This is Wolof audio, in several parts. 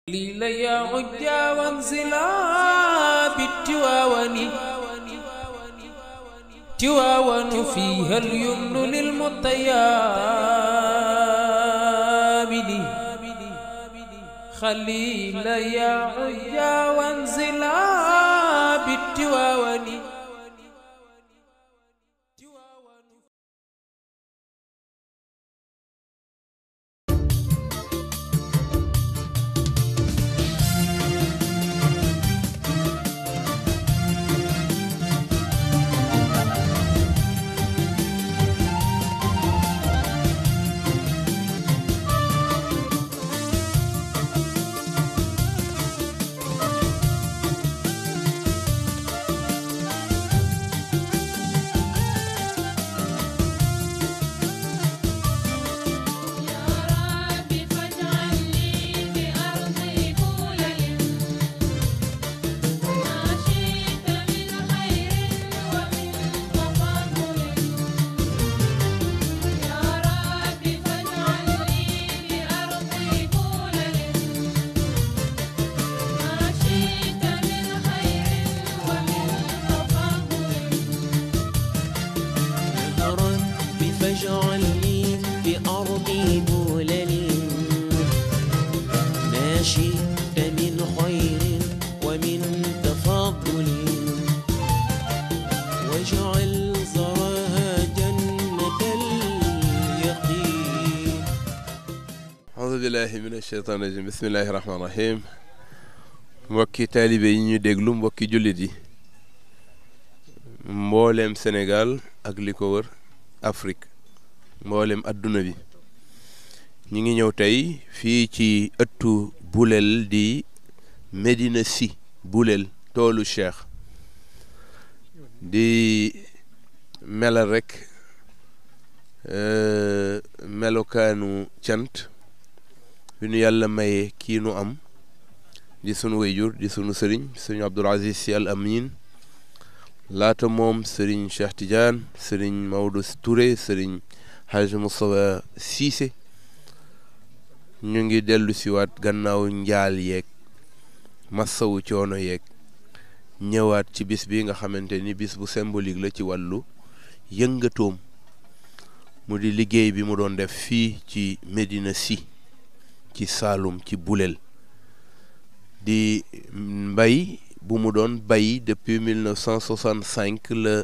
لي يا عجا وانزلا بالتواون تواون فيها اليمن للمطيابد خليل يا عجا وانزلا بالتواون فاجعل لي بأرضي بولل ما شئت من خير ومن تفضل واجعل زرعها جنة اليقين. أعوذ بالله من الشيطان الرجيم. بسم الله الرحمن الرحيم. mbokki taalibe yi ñu déglu, mbokki jullit yi, mboolem Sénégal ak li ko wër, Afrique, mboolem adduna bi, ñi ngi ñëw tey fii ci ëttu Boulel di Médina Sy Boulel, toolu Cheikh, di melal rek melokaanu cant bi nu yàlla maye kii nu am di sunu wayjur di sunu sëriñ sëriñ Abdoul Aziz Sy Al Amine, laata moom sëriñ Cheikh Tidiane, sëriñ Maodo Touré, sëriñ Hadj Moustapha Cissé. ñu ngi dellu siwaat gannaaw njaal yeeg massawu coono yeeg ñëwaat ci bis bi nga xamante ni bis bu symbolique la ci wàllu yëngatoom, mu di liggéey bi mu doon def fii ci Médina Sy ci Saloum ci Boulel, di mbay bu mu doon bay depuis 1965 la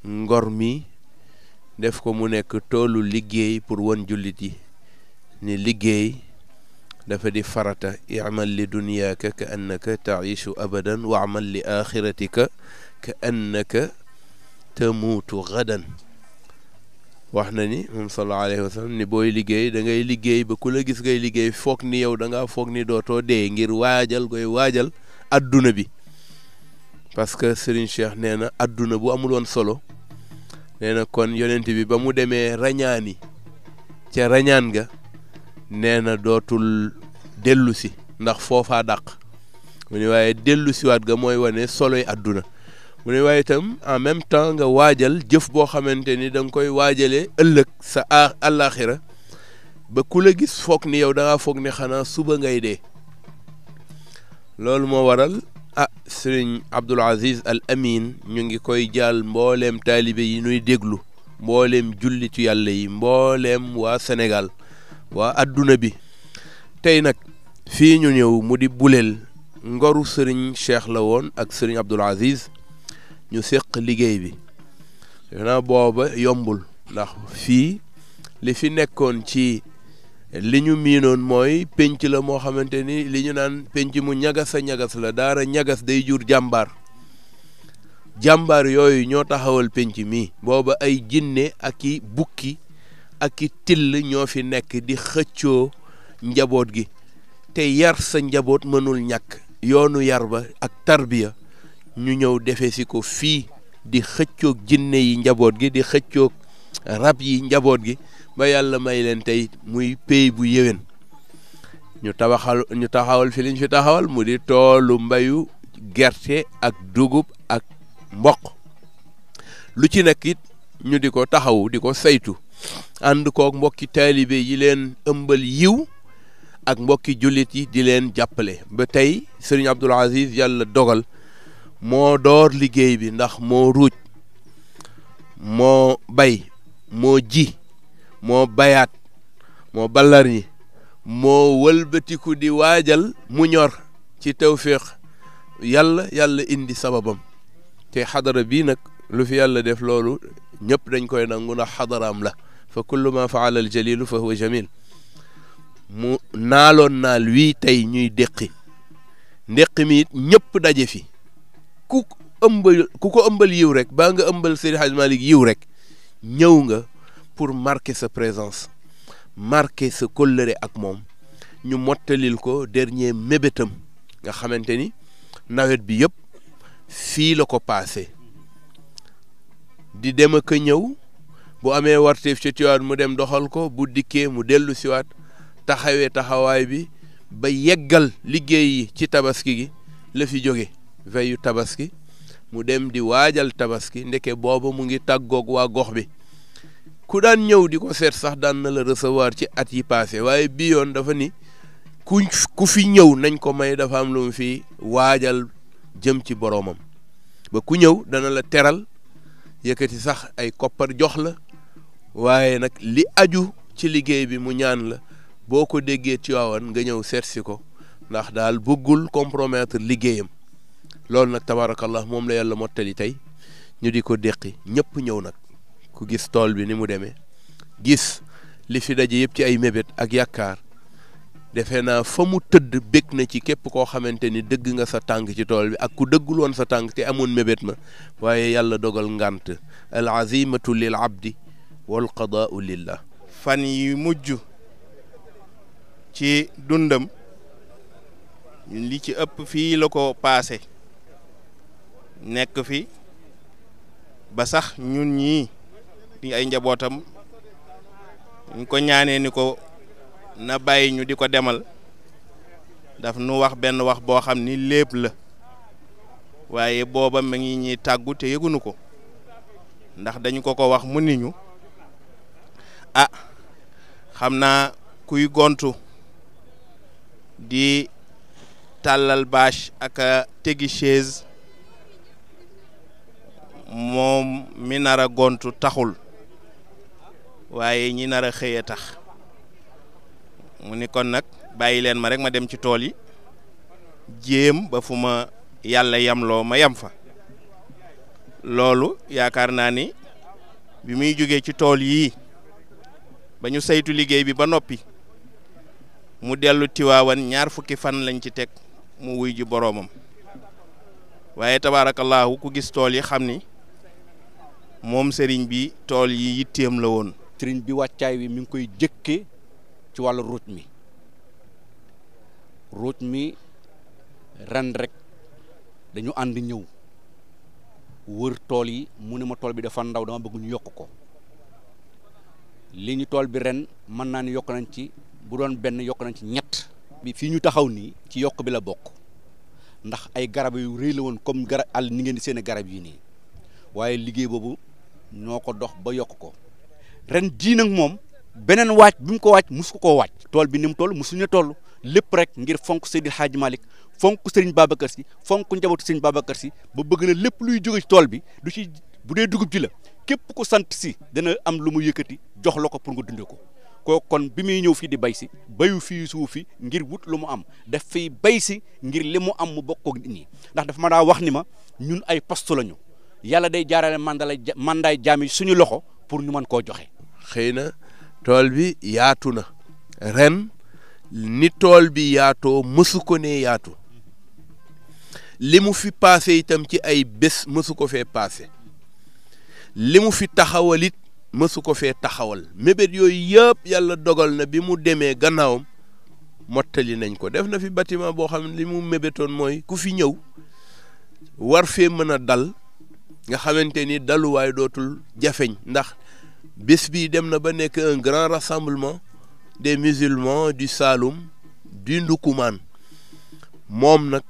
ngor mi def ko mu nekk toolu liggéey pour won jullit yi ni liggéey dafa di farata. i'mal li dunyaaka ka annaka taishu abadan wa amal li axiratika ka annaka tamuutu gadan. wax na ni moom sallallahu alayhi wa sallam ni booy liggéey da ngay liggéey ba ku la gis ngay liggéey foog ni yow da ngaa foog ni dootoo dee, ngir waajal koy waajal adduna bi. parce que Serigne Cheikh nee na adduna bu amul woon solo, nee na kon yonent bi ba mu demee rañaani ca rañaan ga, nee na dootul dellu si ndax foofaa dàq. mu ne waaye dellu siwaat ga mooy wane soloy adduna. mu ne waaye itam en même temps nga waajal jëf boo xamante ni da nga koy waajalee ëllëg sa àllaaxira ba ku la gis foog ni yow da ngaa foog ni xanaa suba ngay dee. loolu moo waral sëriñ Abdoul Aziz Al Amine ñu ngi koy jaal mbooleem taalibe yi nuy déglu, mbooleem jullitu yàlla yi, mbooleem waa Sénégal, waa adduna bi. tey nag fii ñu ñëw mu di Boulel, ngoru sëriñ Cheikh la woon ak sëriñ Abdoul Aziz, ñu séq liggéey bi. xanaa booba yombul ndax fii li fi nekkoon ci li ñu miinoon mooy penc la moo xamante ni li ñu naan penc mu ñagas a ñagas la, daara ñagas day jur jàmbaar. jàmbaar yooyu ñoo taxawal penc mi. booba ay jinne ak i bukki ak i till ñoo fi nekk di xëccoo njaboot gi, te yar sa njaboot mënul ñàkk. yoonu yar ba ak tarbiya ñu ñëw defe si ko fii, di xëccoog jinne yi njaboot gi, di xëccoog rab yi njaboot gi, ba yàlla may leen tey muy pey bu yéwén. ñu taxawal fi liñ fi taxawal mu di toolu mbayu gerte ak dugub ak mboq. lu ci nekk it ñu di ko taxawu di ko saytu ànd koog mbokki taalibe yi leen ëmbal yiw ak mbokki jullit yi di leen jàppale ba tey Serigne Abdoul Aziz yàlla dogal moo door liggéey bi ndax moo ruuj moo bay moo ji moo bayaat moo ballar ñi moo wëlbatiku di waajal mu ñor ci tawfiq yàlla indi sababam te xadara bii nag lu fi yàlla def loolu ñëpp dañ koy nangu ndax xadaraam la fa kullu ma faala al jalilu fa huwa jamil mu naaloon naal wii tey ñuy déqi ndéqi mi it ñëpp daje fi ku ko ëmbal yiw rek baa nga ëmbal Seydi Hadj Malick yiw rek ñëw nga pour marquer sa présence marquer sa kóllëre ak moom ñu mottalil ko dernier mébétam nga xamante ni nawet bi yëpp fii la ko passé di dem ak a ñëw bu amee warteef ci Tiwaawan mu dem doxal ko bu dikkee mu dellu siwaat taxawee taxawaay bi ba yeggal liggéey yi ci tabaski gi la fi jóge veyu tabaski mu dem di waajal tabaski ndeke booba mu ngi tàggoog waa gox bi ku daan ñëw di ko seet sax daan na la recevoir ci at yi passé waaye bii yoon dafa ni ku fi ñëw nañ ko may dafa am lu mu fi waajal jëm ci boroomam ba ku ñëw dana la teral yëkkati sax ay koppar jox la waaye nag li aju ci liggéey bi mu ñaan la boo ko déggee Tiwaawan nga ñëw seet si ko ndax daal bëggul compromettre liggéeyam loolu nag tabarakallah moom la yàlla mottali tey ñu di ko déqi ñëpp ñëw nag ku gis tool bi ni mu demee gis li fi daje yëpp ci ay mébét ak yaakaar defe naa fa mu tëdd bég na ci képp koo xamante ni dëgg nga sa tànk ci tool bi ak ku dëggul woon sa tànk te amoon mébét ma waaye yàlla dogal ngant al azimatu lil abdi wal qadaau lillah fan yi mujj ci dundam li ci ëpp fii la ko paase nekk fi ba sax ñun ñii di ay njabootam ñu ko ñaanee ni ko na bàyyi ñu di ko demal daf nu wax benn wax boo xam ni lépp la waaye booba ma ngi ñuy tàggu te yëgunu ko ndax dañu ko wax mu ni ñu ah xam naa kuy gontu di tàllal bâche ak a tegi chaise moom mi nar a gontu taxul waaye ñi nar a xëy a tax mu ni kon nag bàyyi leen ma rek ma dem ci tool yi jéem ba fu ma yàlla yamloo ma yam fa loolu yaakaar naa ni bi muy jógee ci tool yii ba ñu saytu liggéey bi ba noppi mu dellu Tiwaawan 2 fukki fan lañ ci teg mu wuy ji boroomam waaye tabaarakallaahu ku gis tool yi xam ni moom sëriñ bi tool yi yitteem la woon. sëriñ bi wàccaay wi mi ngi koy jëkke ci wàllu ruuj mi ren rek dañu ànd ñëw wër tool yi mu ne ma tool bi dafa ndaw dama bëgg ñu yokk ko li ñu tool bi ren mën naa ni yokk nañ ci bu doon benn yokk nañ ci 3 bi fii ñu taxaw nii ci yokk bi la bokk ndax ay garab yu rëy la woon comme garab àll ni ngeen di seen garab yi nii waaye liggéey boobu ñoo ko dox ba yokk ko ren jii nag moom beneen waaj bi mu ko waaj musu koo waaj tool bi ni mu toll musuñu toll lépp rek ngir fonk Seydi Hadji Malick fonk Serigne Babacar Sy fonk njabootu Serigne Babacar Sy ba bëgg na lépp luy jóge ci tool bi du ci bu dee dugub ji la képp ko sant si dana am lu mu yëkkati jox la ko pour nga dundee ko kooku kon bi muy ñëw fii di bay si bayu fii suufi ngir wut lu mu am daf fiy bay si ngir li mu am mu bokk ak nit ñi ndax dafa ma daa wax ni ma ñun ay poste lañu yàlla day jaarale mandaay jaam yi suñu loxo pour ñu mën koo joxe. xëy na tool bi yaatu na ren ni tool bi yaatoo mësu ko ne yaatu li mu fi passé itam ci ay bés mësu ko fee passé li mu fi taxawalit mësu ko fee taxawal mébét yooyu yëpp yàlla dogal na bi mu demee gannaawam mottali nañ ko def na fi bâtiment boo xam ne li mu mébétoon mooy ku fi ñëw war fee mën a dal nga xamante ni daluwaay dootul jafeñ ndax bés bi dem na ba nekk un grand rassemblement des musulmans du Saloum du Ndoukoumane moom nag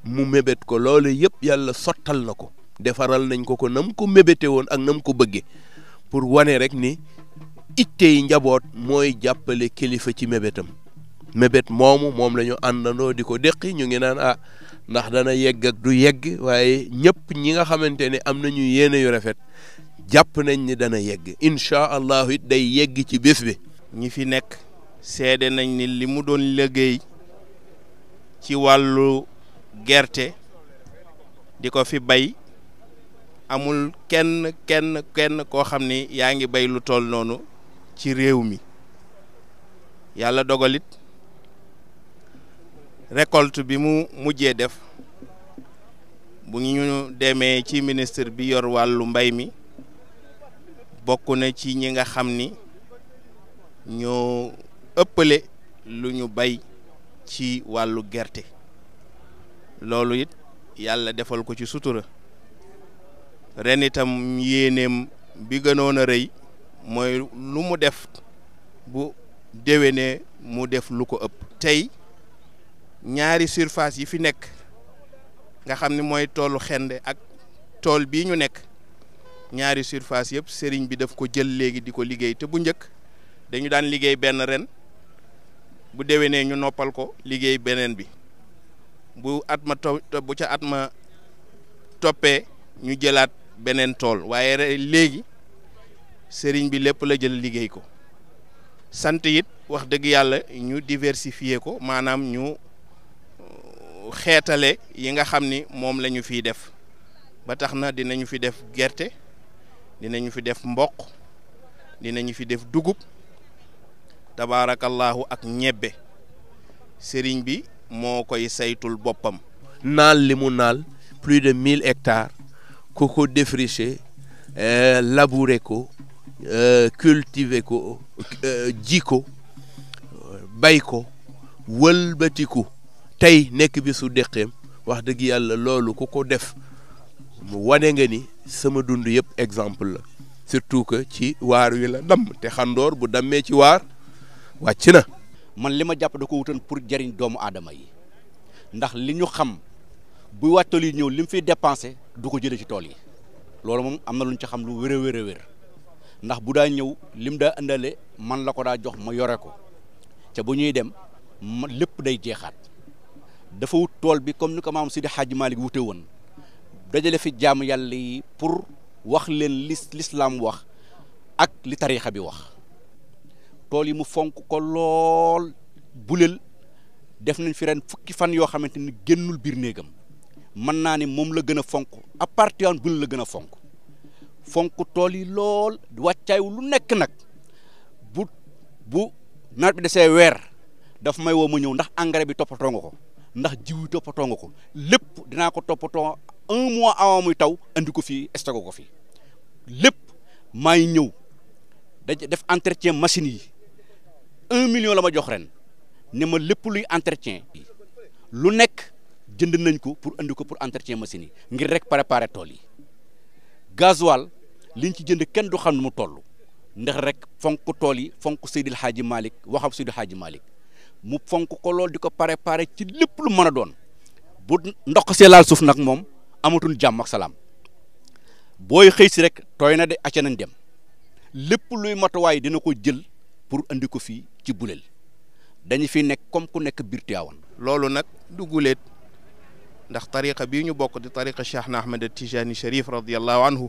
mu mébét ko loolu yëpp yàlla sottal na ko defaral nañ ko nam ko mébéte woon ak nam ko bëggee pour wane rek ni ittey njaboot mooy jàppale kilifa ci mébétam mébét moom la ñu àndandoo di ko déqi ñu ngi naan ndax dana yegg ak du yegg waaye ñëpp ñi nga xamante ne am nañu yéene yu rafet jàpp nañ ni dana yegg incha allahu it day yegg ci bés bi. ñi fi nekk seede nañ ni li mu doon liggéey ci wàllu gerte di ko fi bay amul kenn koo xam ni yaa ngi bay lu toll noonu ci réew mi yàlla dogalit récolte bi mu mujjee def bu ñu demee ci ministre bi yor wàllu mbay mi bokk na ci ñi nga xam ni ñoo ëppale lu ñu bay ci wàllu gerte loolu it yàlla defal ko ci sutura ren itam yéeneem bi gënoon a rëy mooy lu mu def bu déwénee mu def lu ko ëpp. tey ñaari surface yi fi nekk nga xam ni mooy toolu Xende ak tool bii ñu nekk ñaari surface yëpp sëriñ bi daf ko jël léegi di ko liggéey te bu njëkk dañu daan liggéey benn ren bu déwénee ñu noppal ko liggéey beneen bi bu ca at ma toppee ñu jëlaat beneen tool waaye léegi sëriñ bi lépp la jël liggéey ko sant it wax dëgg yàlla ñu diversifier ko maanaam ñu xeetale yi nga xam ni moom la ñu fiy def ba tax na dinañu fi def gerte dinañu fi def mboq dinañu fi def dugub tabaarakallahu ak ñebbe sëriñ bi moo koy saytul boppam. naal li mu naal plus de 1000 hectares ku ko défricher labourer ko cultiver ko ji ko bay ko wëlbatiku tey nekk bi su deqeem wax dëgg yàlla loolu ku ko def wane nga ni sama dund yëpp exemple la surtout que ci waar wi la damm te xandoor bu dammee ci waar wàcc na. man li ma jàpp da ko wutoon pour jariñ doomu aadama yi ndax li ñu xam bu wàttal yi ñëw li mu fiy dépensé du ko jëlee ci tool yi loolu moom am na lu ñu ci xam lu wér a wér a wér ndax bu daa ñëw lim daa indale man la ko daa jox ma yore ko ca bu ñuy dem lépp day jeexaat dafa wut tool bi comme ni ko maam Sidi Hadji Malick wute woon dajale fi jaamu yàlla yi pour wax leen lislaam wax ak li tariixa bi wax tool yi mu fonk ko lool buleel def nañ fi ren fukki fan yoo xamante ni génnul biir néegam mën naa ni moom la gën a fonk à partir buleel la gën a fonk tool yi lool wàccaayu lu nekk nag bu nawet bi desee weer daf may woo ma ñëw ndax engrais bi toppatoo nga ko ndax jiw yi toppatoo nga ko lépp dinaa ko toppatoo 1 mois avant muy taw andi ko fii stocké ko fii lépp maa ngi ñëw def entretien machine yi 1 million la ma jox ren ne ma lépp luy entretien lu nekk jënd nañ ko pour andi ko pour entretien machine yi ngir rek préparer tool yi gasoil liñ ci jënd kenn du xam ne mu toll ndax rek fonk tool yi fonk Seydil Hadji Malick waxam Seydil Hadji Malick mu fonk ko lool di ko préparer ci lépp lu mën a doon bu ndox see laal suuf nag moom amatul jàmm ak salaam booy xëy si rek tooy na de acca nañ dem lépp luy matuwaay dina ko jël pour andi ko fii ci buleel dañu fi nekk comme ku nekk biir Tiwaawan. loolu nag du guleet ndax tariqa bii ñu bokk di tariqa Cheikh na Ahmed Tijani Sharif radiyallahu anhu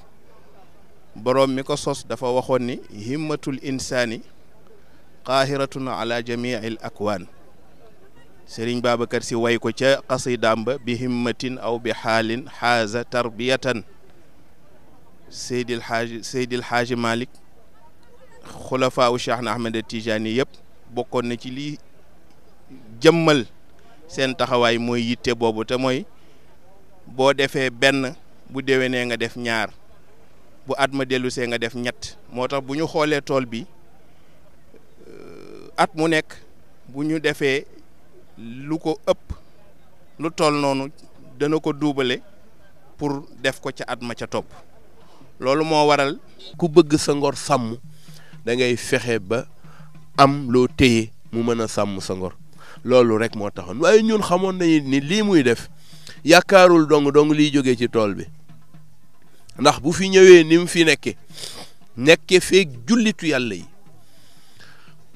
boroom mi ko sos dafa waxoon ni himmatul insaani qaahiratun ala jamiil akwaan Serigne Babacar Sy way ko ca qasidaam ba bi himmatin aw bi xaalin xaaza tarbiyatan Seydil Haaji Malick xulafaawu Cheikh na Ahmed Tijani yëpp bokkoon na ci lii jëmmal seen taxawaay mooy yitte boobu te mooy boo defee benn bu déwénee nga def ñaar bu at ma dellusee nga def ñett moo tax bu ñu xoolee tool bi at mu nekk bu ñu defee lu ko ëpp lu toll noonu dana ko duubale pour def ko ca at ma ca topp loolu moo waral ku bëgg sa ngor sàmm da ngay fexe ba am loo téye mu mën a sàmm sa ngor loolu rek moo taxoon waaye ñun xamoon nañu ni lii muy def yaakaarul dong liy jógee ci tool bi ndax bu fi ñëwee ni mu fi nekke feeg jullitu yàlla yi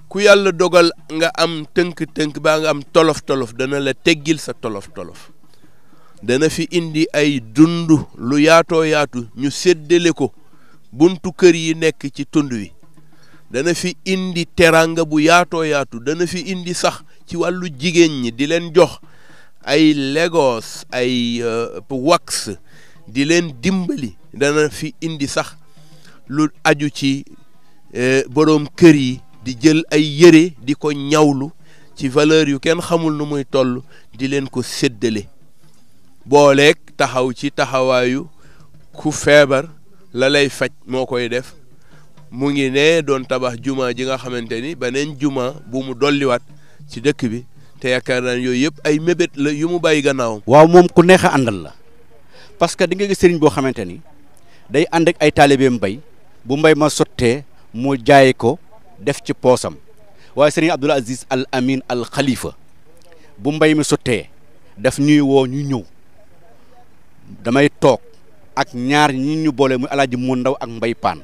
ku yàlla dogal nga am tënk-tënk baa nga am tolof-tolof dana la teggil sa tolof-tolof dana fi indi ay dund lu yaatoo yaatu ñu séddale ko buntu kër yi nekk ci tund wi dana fi indi teranga bu yaatoo yaatu dana fi indi sax ci wàllu jigéen ñi di leen jox ay Lagos ay wax di leen dimbali dana fi indi sax lu aju ci boroom kër yi di jël ay yére di ko ñawlu ci valeur yu kenn xamul nu muy toll di leen ko séddale booleeg taxaw ci taxawaayu ku feebar la lay faj moo koy def mu ngi ne doon tabax juma ji nga xamante ni beneen juma bu mu dolliwaat ci dëkk bi te yaakaar naa yooyu yëpp ay mébét la yu mu bàyyi gannaawam. waaw moom ku neex a àndal la parce que di nga gis sëriñ boo xamante ni day ànd ak ay taalibeem mbay bu mbay ma sottee mu jaay ko def ci poosam waaye sëriñ Abdoul Aziz Al Amin Al Khalifa bu mbay mi sottee daf ñuy woo ñu ñëw damay toog ak ñaar ñi ñu boole muy alaaji mu ndaw ak mbay paan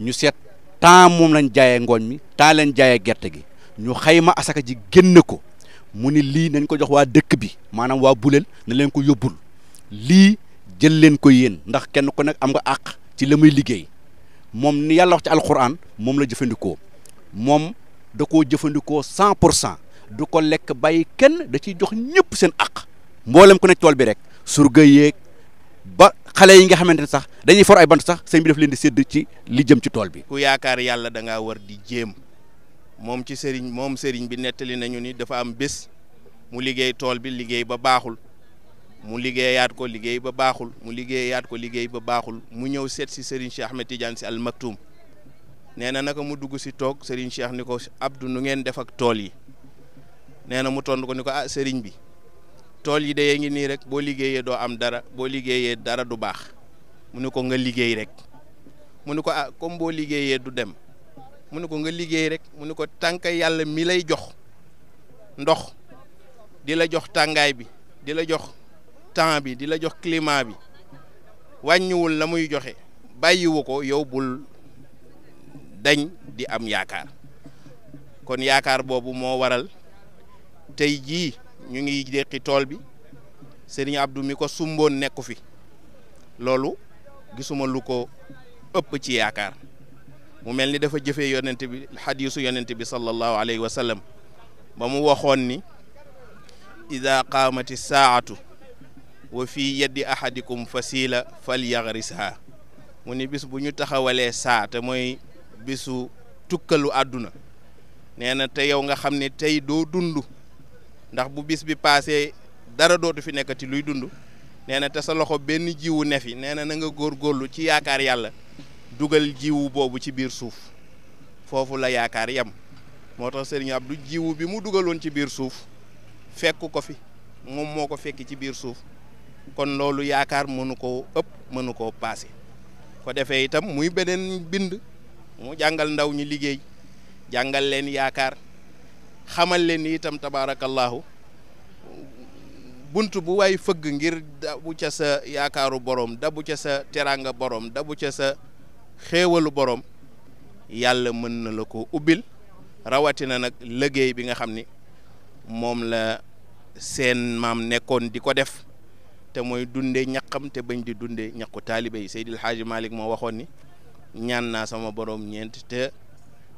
ñu seet temps moom lañ jaayee ngooñ mi temps leen jaayee gerte gi ñu xayma asaka ji génn ko mu ni lii nañ ko jox waa dëkk bi maanaam waa Bulel na leen ko yóbbul lii jël leen ko yéen ndax kenn ku nekk am nga àq ci la muy liggéey moom ni yàlla wax ci alquran moom la jëfandikoo moom da koo jëfandikoo 100% du ko lekk bàyyi kenn da ciy jox ñëpp seen àq mboolem ku nekk tool bi rek surga yeeg ba xale yi nga xamante ne sax dañuy for ay bant sax sëñ bi daf leen di sédd ci li jëm ci tool bi. ku yaakaar yàlla da ngaa war di jéem moom ci sëriñ bi nettali nañu ni dafa am bés mu liggéey tool bi liggéey ba baaxul mu liggéeyaat ko liggéey ba baaxul mu liggéeyaat ko liggéey ba baaxul mu ñëw seet si sëriñ Cheikh Ahmed Tidiane si Al Maktoum nee na naka mu dugg si toog sëriñ Cheikh ni ko Abdou nu ngeen def ak tool yi nee na mu tontu ko ni ko ah sëriñ bi. tool yi de ngi nii rek boo liggéeyee doo am dara boo liggéeyee dara du baax mu ne ko nga liggéey rek mu ne ko ah comme boo liggéeyee du dem mu ne ko nga liggéey rek mu ne ko tànk yàlla mi lay jox ndox di la jox tàngaay bi di la jox temps bi di la jox climat bi wàññiwul la muy joxe bàyyiwu ko yow bul dañ di am yaakaar kon yaakaar boobu moo waral tey jii ñu ngi déqi tool bi Serigne Abdou mi ko sumboon nekku fi loolu gisuma lu ko ëpp ci yaakaar mu mel ni dafa jëfee yonent bi xadiisu yonent bi sallallahu alayhi wa sallam ba mu waxoon ni ida qaamati saatu wa fi yaddi ahadikum fasila falyagrisha mu ni bis bu ñu taxawalee saa te mooy bisu tukkalu àdduna nee na te yow nga xam ne tey doo dund ndax bu bis bi paasee dara dootu fi nekkati luy dund nee na te sa loxo benn jiwu ne fi nee na nga góorgóorlu ci yaakaar yàlla dugal jiwu boobu ci biir suuf foofu la yaakaar yem moo tax Serigne Abdou jiwu bi mu dugaloon ci biir suuf fekk ko fi moom moo ko fekki ci biir suuf kon loolu yaakaar mënu koo ëpp mënu koo paase ko defee itam muy beneen bind mu jàngal ndaw ñi liggéey jàngal leen yaakaar xamal leen itam tabaarakallahu bunt bu waay fëgg ngir dabu ca sa yaakaaru borom dabu ca sa teranga borom dabu ca sa xéewalu borom yàlla mën na la ko ubbil rawatina nag liggéey bi nga xam ni moom la seen maam nekkoon di ko def te mooy dundee ñaqam te bañ di dundee ñaqu taalibe yi Seydil Hadji Malick moo waxoon ni ñaan naa sama borom ñeent te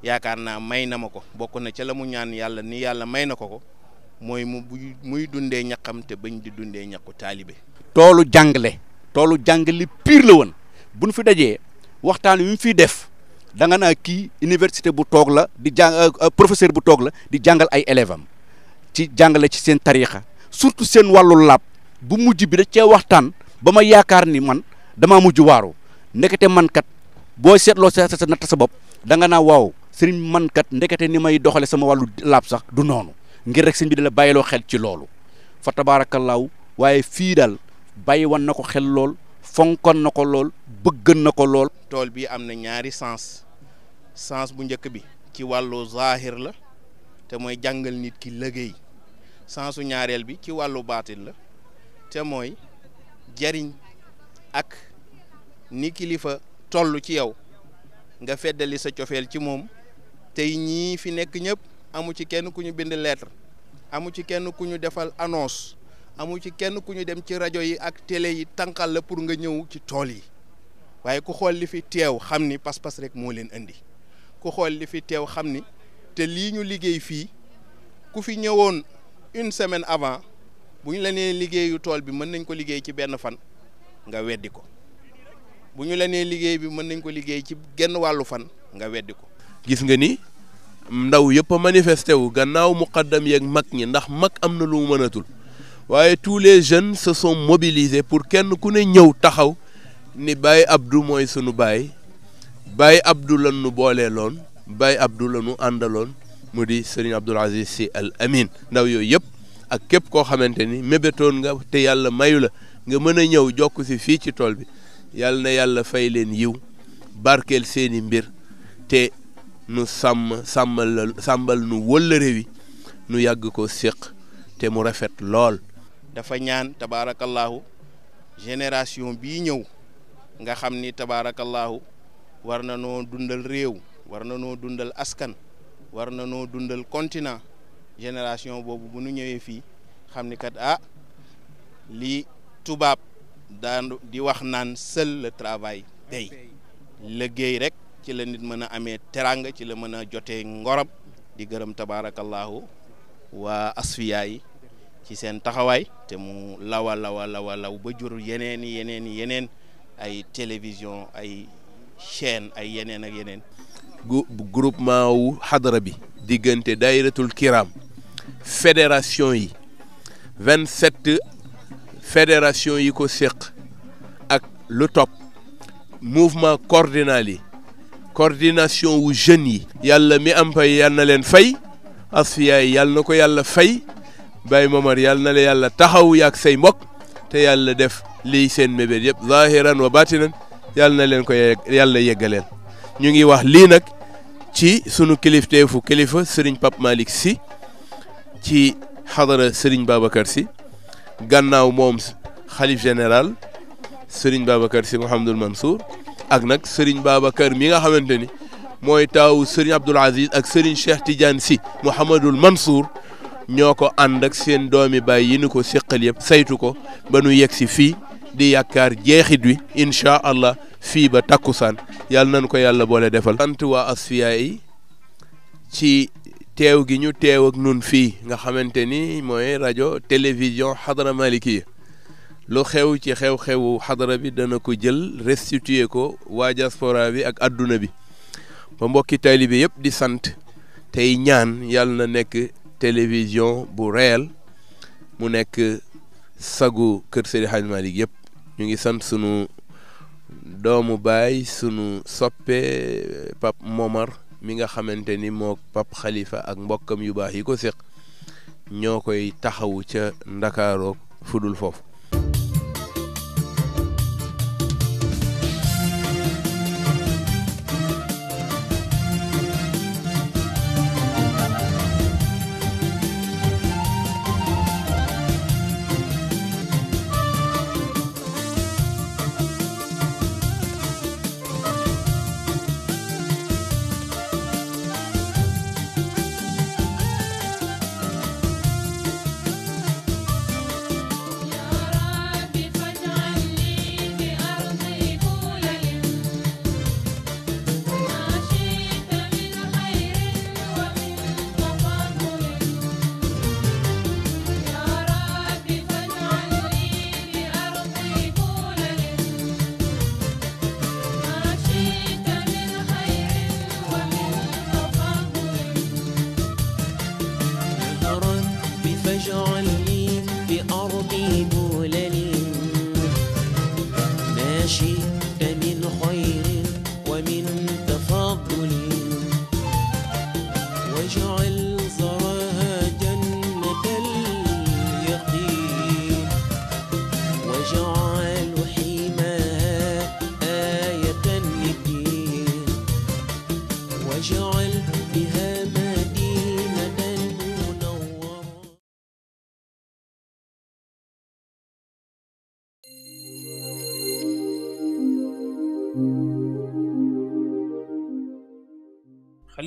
yaakaar naa may na ma ko bokk na ca la mu ñaan yàlla ni yàlla may na ko mooy muy dundee ñaqam te bañ di dundee ñaqu taalibe. toolu jàngale pire la woon buñ fi dajee waxtaan wi mu fiy def da nga naa kii université bu toog la di jàng professeur bu toog la di jàngal ay élèves am ci jàngale ci seen tariixa surtout seen wàllu laab bu mujj bi da cee waxtaan ba ma yaakaar ni man damaa mujj waaru ndekete man kat boo seetloo sa natt sa bopp da nga naa waaw sëriñ man kat ndekete ni may doxale sama wàllu laab sax du noonu ngir rek sëñ bi da la bàyyiloo xel ci loolu fa tabaarakallaahu waaye fii daal bàyyi wan na ko xel lool fonkoon na ko lool bëggan na ko lool. tool bi am na ñaari sens bu njëkk bi ci wàllu zahir la te mooy jàngal nit ki liggéey sensu ñaareel bi ci wàllu baatin la te mooy jariñ ak ni kilifa toll ci yow nga feddali sa cofeel ci moom tey ñii fi nekk ñëpp amu ci kenn ku ñu bind lettre amu ci kenn ku ñu defal annonce amu ci kenn ku ñu dem ci rajo yi ak télé yi tànqal la pour nga ñëw ci tool yi waaye ku xool li fi teew xam ni pas-pas rek moo leen indi ku xool li fi teew xam ni te lii ñu liggéey fii ku fi ñëwoon une semaine avant bu ñu la nee liggéeyu tool bi mën nañ ko liggéey ci benn fan nga weddi ko bu ñu la nee liggéey bi mën nañ ko liggéey ci genn wàllu fan nga weddi ko. gis nga ni ndaw yëpp a manifesté wu gannaaw muqaddam yeeg mag ñi ndax mag am na lu mu mënatul waaye tous les jeunes se sont mobilisés pour kenn ku ne ñëw taxaw ni Baye Abdou mooy sunu baay Baye Abdou lan nu booleeloon Baye Abdou la nu àndaloon mu di Serigne Abdoul Aziz Sy Al Amine ndaw yooyu yëpp ak képp koo xamante ni mébétoon nga te yàlla mayu la nga mën a ñëw jokk si fii ci tool bi yàlla na yàlla fay leen yiw barkeel seeni mbir te nu sàmbal nu wëllëre wi nu yàgg ko séq te mu rafet lool. dafa ñaan tabaarakallahu génération bii ñëw nga xam ni tabaarakallahu war na noo dundal réew war na noo dundal askan war na noo dundal continent génération boobu bu nu ñëwee fii xam ni kat lii tubaab daan di wax naan seul le travail paye liggéey rek ci la nit mën a amee teranga ci la mën a jotee ngoram di gërëm tabaarakallahu waa asfiya yi ci seen taxawaay te mu law ba jur yeneen ay télévision ay chaîne ay yeneen ak yeneen. groupement wu xadara bi diggante daayiratul kiram fédération yi 27 fédération yi ko séq ak lu topp mouvement cordinal yi coordination wu jeunes yi. yàlla mi am fay yàlla na leen fay asfiya yi yàlla na ko yàlla fay Baye Momar yàlla na la yàlla taxaw yaak say mbokk te yàlla def lii seen mébét yëpp zahiran wa batinan yàlla na leen ko yàlla yeggaleen. ñu ngi wax lii nag ci sunu kilifteefu kilifa Serigne Pape Malick Sy ci xadara Serigne Babacar Sy gannaaw moom xalif général Serigne Babacar Sy Mouhamadul Mansour ak nag Serigne Babacar mi nga xamante ni mooy taawu Serigne Abdoul Aziz ak Serigne Cheikh Tidiane Sy Mouhamadul Mansour ñoo ko ànd ak seen doomi baay yi ni ko séqal yëpp saytu ko ba nu yegg si fii di yaakaar jeexit wi incha allah fii ba takkusaan yàlla nañ ko yàlla boole defal. sant waa asfiya yi ci teew gi ñu teew ak nun fii nga xamante ni mooy rajo télévision xadara malikiya lu xew ci xew-xewu xadara bi dana ko jël restituer ko waa diaspora bi ak adduna bi ba mbokki taalibe yëpp di sant tey ñaan yàlla na nekk télévision bu réel mu nekk sagu kër Seydi Hadji Malick yëpp. ñu ngi sant sunu doomu baay sunu soppe Pape Momar mi nga xamante ni moo Pape Khalifa ak mbokkam yu baax yi ko séq ñoo koy taxawu ca Ndakaaroo fudul foofu.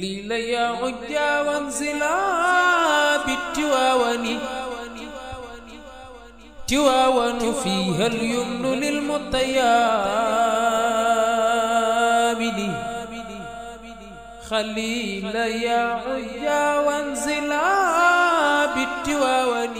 خليل يا عجا وانزلا بالتواون تواون فيها اليمن للمطيابد خليل يا عجا وانزلا بالتواون